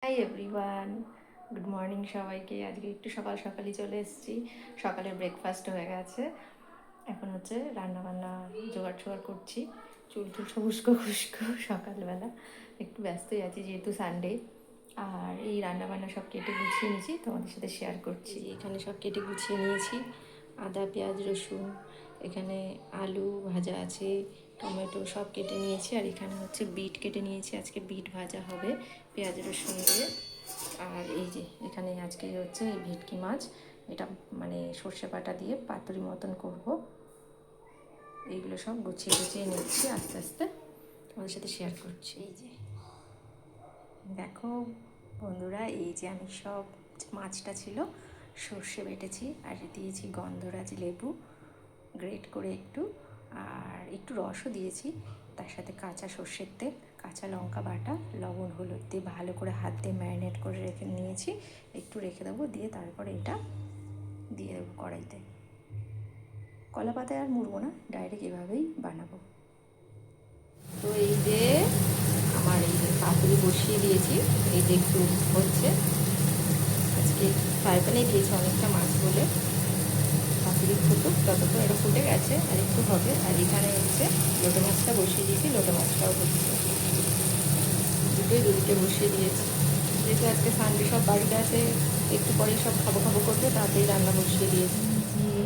Hi everyone, good morning সবাইকে। আজকে একটু সকাল সকালই চলে এসেছি। সকালের ব্রেকফাস্ট হয়ে গেছে, এখন হচ্ছে রান্নাবান্না জোগাড় টোগাড় করছি। চুল টুল সব উস্কো খুস্কো, সকালবেলা একটু ব্যস্তই আছি যেহেতু সানডে। আর এই রান্নাবান্না সব কেটে গুছিয়ে নিয়েছি, তোমাদের সাথে শেয়ার করছি। এখানে সব কেটে গুছিয়ে নিয়েছি, আদা পেঁয়াজ রসুন, এখানে আলু ভাজা আছে, টমেটো সব কেটে নিয়েছি। আর এখানে হচ্ছে বিট কেটে নিয়েছি, আজকে বিট ভাজা হবে পেঁয়াজ রসুন দিয়ে। আর এই যে এখানে আজকে হচ্ছে এই ভেটকি মাছ, এটা মানে সর্ষে বাটা দিয়ে পাতুরি মতন করব। এইগুলো সব গুছিয়ে গুছিয়ে নিচ্ছি, আস্তে আস্তে তোমাদের সাথে শেয়ার করছি। এই যে দেখো বন্ধুরা, এই যে আমি সব মাছটা ছিল সর্ষে বেটেছি, আর দিয়েছি গন্ধরাজ লেবু গ্রেট করে একটু, আর একটু রসও দিয়েছি। তার সাথে কাঁচা সর্ষের তেল, কাঁচা লঙ্কা বাটা, লবণ হলুদ দিয়ে ভালো করে হাত দিয়ে ম্যারিনেট করে রেখে নিয়েছি। একটু রেখে দেবো, দিয়ে তারপরে এটা দিয়ে দেবো কড়াইতে। কলা পাতায় আর মুড়বো না, ডাইরেক্ট এভাবেই বানাবো। তো এই যে আমার এই যে পাতুরি বসিয়ে দিয়েছি, এই যে একটু হচ্ছে, আজকে ফ্রাই প্যানেই দিয়েছি অনেকটা মাছ বলে। পাতুরি ফুটুক, ততক্ষণ এটা ফুটে গেছে, আর একটু হবে। আর এখানে হচ্ছে লোটে মাছটা বসিয়ে দিয়েছি, লোটে মাছটাও হচ্ছে, দুটোই দুদিকে বসিয়ে দিয়েছি। যেহেতু আজকে সানডে সব বাড়িতে আছে, একটু পরেই সব খাবো খাবো করবে, তাতেই রান্না বসিয়ে দিয়েছি।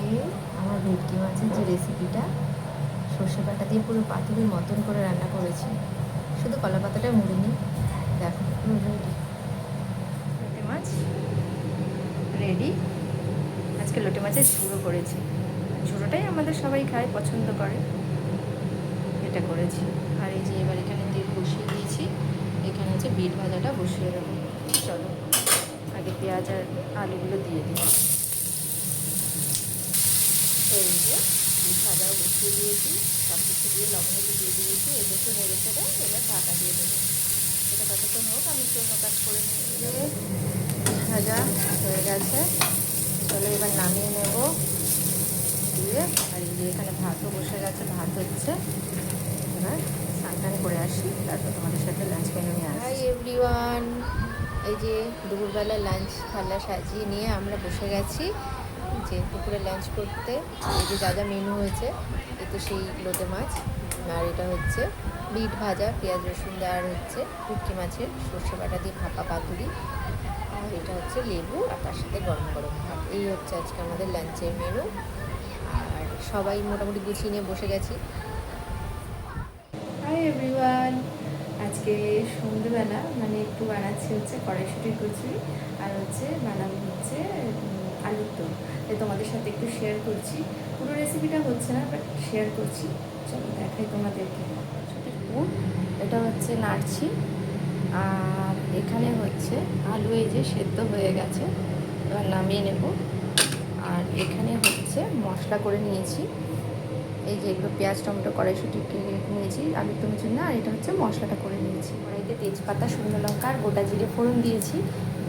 যে আমার ভেটকি মাছের যে রেসিপিটা সর্ষে বাটা দিয়ে পুরো পাতুরির মতন করে রান্না করেছি, শুধু কলা পাতাটা মুড়িনি। দেখো পুরো রেডি লোটে মাছ, রেডি। আজকে লোটে মাছের ঝুড়ো করেছি, ঝুড়োটাই আমাদের সবাই খায়, পছন্দ করে, এটা করেছি। আর এই যে এবার এখানে তেল বসিয়ে দিয়েছি, এখানে হচ্ছে বিট ভাজাটা বসিয়ে দেবো। চলো আগে পেঁয়াজ আর আলুগুলো দিয়ে দিই। এই যে বিট ভাজাও বসিয়ে দিয়েছি, সব কিছু দিয়ে লবণ দিয়ে দিয়েছি, এদেরকে নেড়ে ফেলে এবার ঢাকা দিয়ে দেবো। এটা ততক্ষণ হোক, আমি একটু অন্য কাজ করে নিয়ে ভাজা হয়ে গেছে। চলো এবার নামিয়ে নেব দিয়ে। আর এই যে এখানে ভাতও বসে গেছে, ভাত হচ্ছে। এবার স্নান করে আসি, তারপর তোমাদের সাথে লাঞ্চ মেনু নিয়ে আসি। হাই এভরিওয়ান, এই যে দুপুরবেলা লাঞ্চ থালা সাজিয়ে নিয়ে আমরা বসে গেছি যে দুপুরে লাঞ্চ করতে। এই যে যা যা মেনু হয়েছে, এই তো সেই লোটে মাছ, আর এটা হচ্ছে বিট ভাজা পেঁয়াজ রসুন দেওয়ার হচ্ছে ভেটকি মাছের সর্ষে বাটা দিয়ে ভাপা পাতুরি, আর এটা হচ্ছে লেবু, আর তার সাথে গরম গরম ভাত। এই হচ্ছে আজকে আমাদের লাঞ্চের মেনু। আর সবাই মোটামুটি গুছিয়ে নিয়ে বসে গেছি। হাই এভরিওয়ান, আজকে সন্ধ্যেবেলা মানে একটু বানাচ্ছি হচ্ছে কড়াইশুঁটির কচুরি, আর হচ্ছে বানাবো হচ্ছে আলুর দম। তাই তোমাদের সাথে একটু শেয়ার করছি, পুরো রেসিপিটা হচ্ছে না বাট শেয়ার করছি। চলো দেখাই তোমাদেরকে। কড়াইশুঁটির পুর এটা হচ্ছে নাড়ছি, আর এখানে হচ্ছে আলু এই যে সেদ্ধ হয়ে গেছে, এবার নামিয়ে নেব। আর এখানে হচ্ছে মশলা করে নিয়েছি, এই যে এগুলো পেঁয়াজ টমেটো কড়াইশুঁটি নিয়েছি, আলুর দমের জন্য। আর এটা হচ্ছে মশলাটা করে নিয়েছি, কড়াইতে তেজপাতা শুকনো লঙ্কা আর গোটা জিরে ফোড়ন দিয়েছি।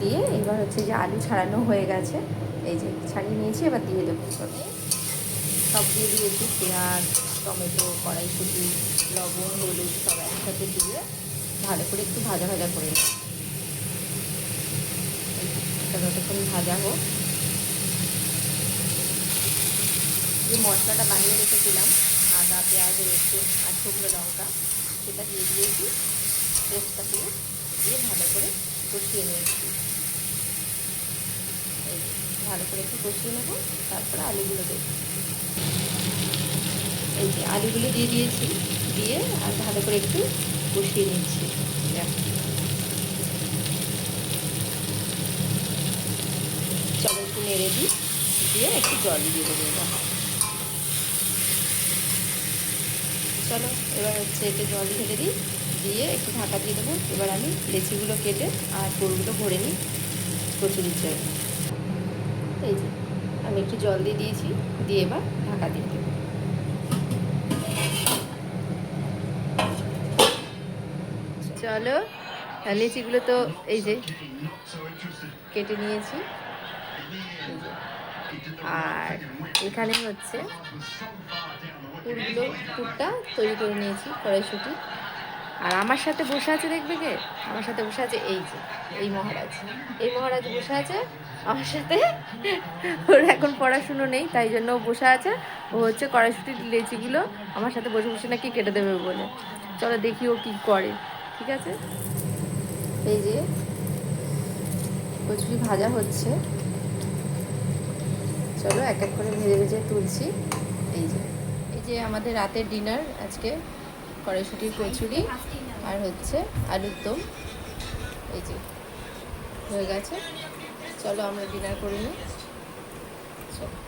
দিয়ে এবার হচ্ছে যে আলু ছাড়ানো হয়ে গেছে, এই যে ছাড়িয়ে নিয়েছি, এবার দিয়ে দেবো। সব দিয়ে দিয়েছি, পেঁয়াজ টমেটো কড়াইশুঁটি লবণ হলুদ সব একসাথে দিয়ে ভালো করে একটু ভাজা ভাজা করে নেব। এটা যতক্ষণ ভাজা হোক, যে মশলাটা বানিয়ে রেখেছিলাম আদা পেঁয়াজ রসুন আর শুকনো লঙ্কা, সেটা দিয়ে দিয়েছি, পেস্টটা দিয়ে ভালো করে কষিয়ে নিয়েছি। এই ভালো করে একটু কষিয়ে নেবো, তারপরে আলুগুলো দেবো। এই যে আলুগুলো দিয়ে দিয়েছি, দিয়ে আর ভালো করে একটু কষিয়ে নিচ্ছি। চলো একটু নেড়ে দিই, দিয়ে একটু জল দিয়ে দেবো এবার। চলো এবার হচ্ছে একটু জল ঢেলে দিই, দিয়ে একটু ঢাকা দিয়ে দেবো। এবার আমি লেচিগুলো কেটে আর পুরগুলো ভরে নিই কচুরির জন্য। এই যে আমি একটু জল দিয়ে দিয়েছি, দিয়ে এবার ঢাকা দিয়ে দেবো। চলো লেচিগুলো তো এই যে কেটে নিয়েছি, আর এখানে হচ্ছে পুরটা তৈরি করে নিয়েছি কড়াইশুঁটি, আর আমার সাথে বসে আছে দেখবে কে? আমার সাথে বসে আছে এই যে এই মহারাজ। এই মহারাজ বসে আছে আমার সাথে। ওর এখন পড়াশুনো নেই, তাই জন্য ও বসে আছে। ও হচ্ছে কড়াইশুটির লেচিগুলো আমার সাথে বসে বসে নাকি কেটে দেবে বলে। চলো দেখি ও কি করে। ঠিক আছে, এই যে কচুরি ভাজা হচ্ছে, চলো এক এক করে ভেজে ভেজে তুলছি। এই যে আমাদের রাতের ডিনার আজকে, কড়াইশুটির কচুরি আর হচ্ছে আলুর দম। এই যে হয়ে গেছে, চলো আমরা ডিনার করে নিই। চলো।